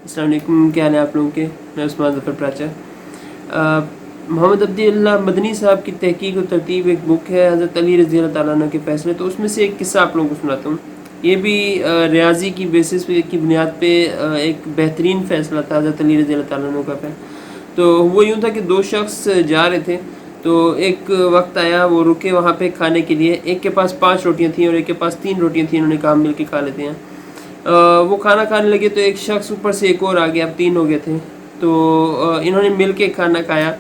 अस्सलाम वालेकुम, क्या हाल है आप लोगों के। मैं उस्मान ज़फ़र प्राचा। मोहम्मद अब्दुल्लाह मदनी साहब की तहकीक और तरतीब एक बुक है हज़रत अली रज़ी अल्लाह तआला अन्हु के फ़ैसले, तो उसमें से एक किस्सा आप लोगों को सुनाता हूँ। ये भी रियाजी की बेसिस पे की बुनियाद पे एक बेहतरीन फ़ैसला था हज़रत अली रज़ी अल्लाह तआला अन्हु का। तो वो यूँ था कि दो शख्स जा रहे थे, तो एक वक्त आया वो रुके वहाँ पे खाने के लिए। एक के पास 5 रोटियाँ थीं और एक के पास 3 रोटियाँ थीं। उन्होंने कहा मिल के खा लेते हैं। वो खाना खाने लगे तो एक शख्स ऊपर से एक और आ गया, अब 3 हो गए थे। तो इन्होंने मिल के खाना खाया।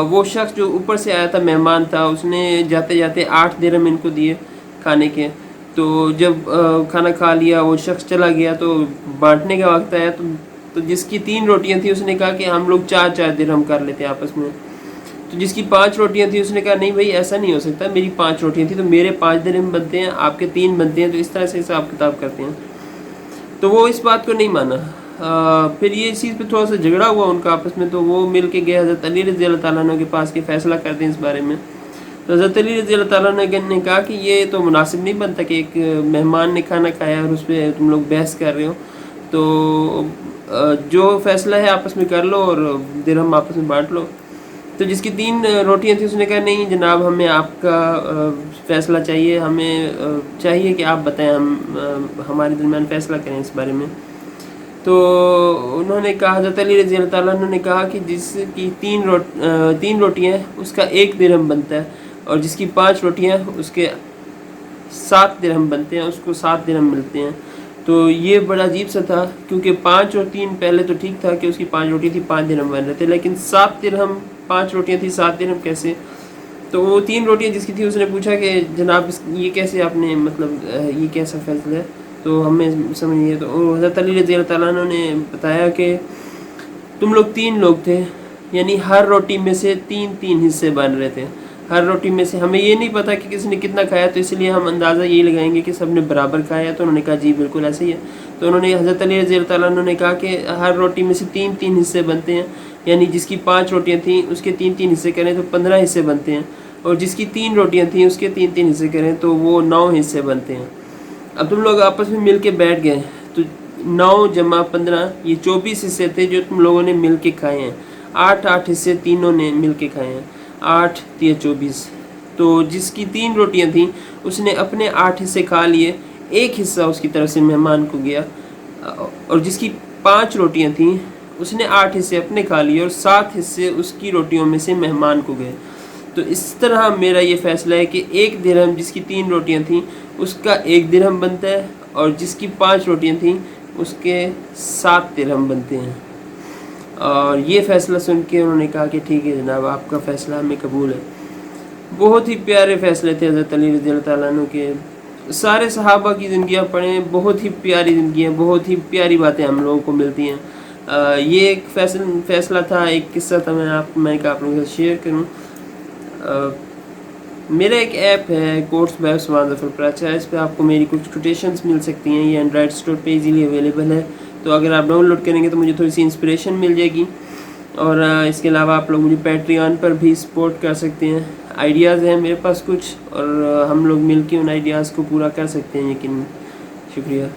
वो शख्स जो ऊपर से आया था, मेहमान था, उसने जाते जाते 8 दिरहम इनको दिए खाने के। तो जब खाना खा लिया वो शख्स चला गया, तो बांटने का वक्त आया, तो जिसकी 3 रोटियां थी उसने कहा कि हम लोग 4-4 दिरहम कर लेते हैं आपस में। तो जिसकी 5 रोटियां थी उसने कहा नहीं भाई ऐसा नहीं हो सकता, मेरी 5 रोटियां थी तो मेरे 5 दिरहम बनते हैं, आपके 3 बनते हैं, तो इस तरह से हिसाब किताब करते हैं। तो वो इस बात को नहीं माना। फिर ये इस चीज़ पे थोड़ा सा झगड़ा हुआ उनका आपस में। तो वो मिल के गए हज़रत अली रज़ी अल्लाह तआला अन्हु के पास कि फ़ैसला कर दें इस बारे में। तो हज़रत अली रज़ी अल्लाह तआला अन्हु ने कहा कि ये तो मुनासिब नहीं बनता कि एक मेहमान ने खाना खाया और उस पर तुम लोग बहस कर रहे हो। तो जो फ़ैसला है आपस में कर लो और दिरहम आपस में बांट लो। तो जिसकी 3 रोटियां थी उसने कहा नहीं जनाब, हमें आपका फ़ैसला चाहिए, हमें चाहिए कि आप बताएं, हम हमारे दरमियान फ़ैसला करें इस बारे में। तो उन्होंने कहा, हज़रत अली रज़ी अल्लाह तआला अन्हु ने कहा कि जिसकी 3 रोटियां उसका 1 दिरहम बनता है, और जिसकी 5 रोटियां उसके 7 दिरहम बनते हैं, उसको 7 दिरहम मिलते हैं। तो ये बड़ा अजीब सा था, क्योंकि 5 और 3 पहले तो ठीक था कि उसकी 5 रोटी थी, 5 दिरहम बन रहे थे, लेकिन 7 दिरहम, 5 रोटियां थी 7 दिरहम कैसे। तो वो 3 रोटियां जिसकी थी उसने पूछा कि जनाब ये कैसे आपने, मतलब ये कैसा फैसला है, तो हमें समझ नहीं है। तो हज़रत अली रज़ी अल्लाह तआला अन्हु ने बताया कि तुम लोग 3 लोग थे, यानी हर रोटी में से 3-3 हिस्से बन रहे थे। हर रोटी में से हमें ये नहीं पता कि किसने कितना खाया, तो इसलिए हम अंदाज़ा यही लगाएंगे कि सब ने बराबर खाया। तो उन्होंने कहा जी बिल्कुल ऐसे ही है। तो उन्होंने, हज़रत अली रज़ी अल्लाह तआला अन्हु ने कहा कि हर रोटी में से 3-3 हिस्से बनते हैं, यानी जिसकी 5 रोटियां थीं उसके 3-3 हिस्से करें तो 15 हिस्से बनते हैं, और जिसकी 3 रोटियां थीं उसके 3-3 हिस्से करें तो वो 9 हिस्से बनते हैं। अब तुम लोग आपस में मिल के बैठ गए, तो 9 जमा 15 ये 24 हिस्से थे जो तुम लोगों ने मिल के खाए हैं। 8-8 हिस्से तीनों ने मिल के खाए हैं, 8 या 24। तो जिसकी 3 रोटियां थीं उसने अपने 8 हिस्से खा लिए, 1 हिस्सा उसकी तरफ से मेहमान को गया, और जिसकी 5 रोटियां थीं उसने 8 हिस्से अपने खा लिए और 7 हिस्से उसकी रोटियों में से मेहमान को गए। तो इस तरह मेरा ये फ़ैसला है कि 1 दिरहम जिसकी 3 रोटियां थीं उसका 1 दिरहम बनता है, और जिसकी 5 रोटियां थीं उसके 7 दिरहम बनते हैं। और ये फ़ैसला सुन के उन्होंने कहा कि ठीक है जनाब, आपका फ़ैसला हमें कबूल है। बहुत ही प्यारे फ़ैसले थे हज़रत अली रज़ी अल्लाह तआला अन्हु के। सारे सहाबा की ज़िंदगियाँ पढ़ें, बहुत ही प्यारी ज़िंदगियाँ, बहुत ही प्यारी बातें हम लोगों को मिलती हैं। ये एक फ़ैसला था, एक किस्सा था, मैं कहा आप लोगों के साथ शेयर करूँ। मेरा एक ऐप है कोर्स बाय उस्मान ज़फ़र प्राचा, इस पे आपको मेरी कुछ कोटेशंस मिल सकती हैं। ये एंड्रॉयड स्टोर पे इजीली अवेलेबल है, तो अगर आप डाउनलोड करेंगे तो मुझे थोड़ी सी इंस्पिरेशन मिल जाएगी। और इसके अलावा आप लोग मुझे पैट्रियन पर भी सपोर्ट कर सकते हैं। आइडियाज़ हैं मेरे पास कुछ, और हम लोग मिल के उन आइडियाज़ को पूरा कर सकते हैं यकीनन। शुक्रिया।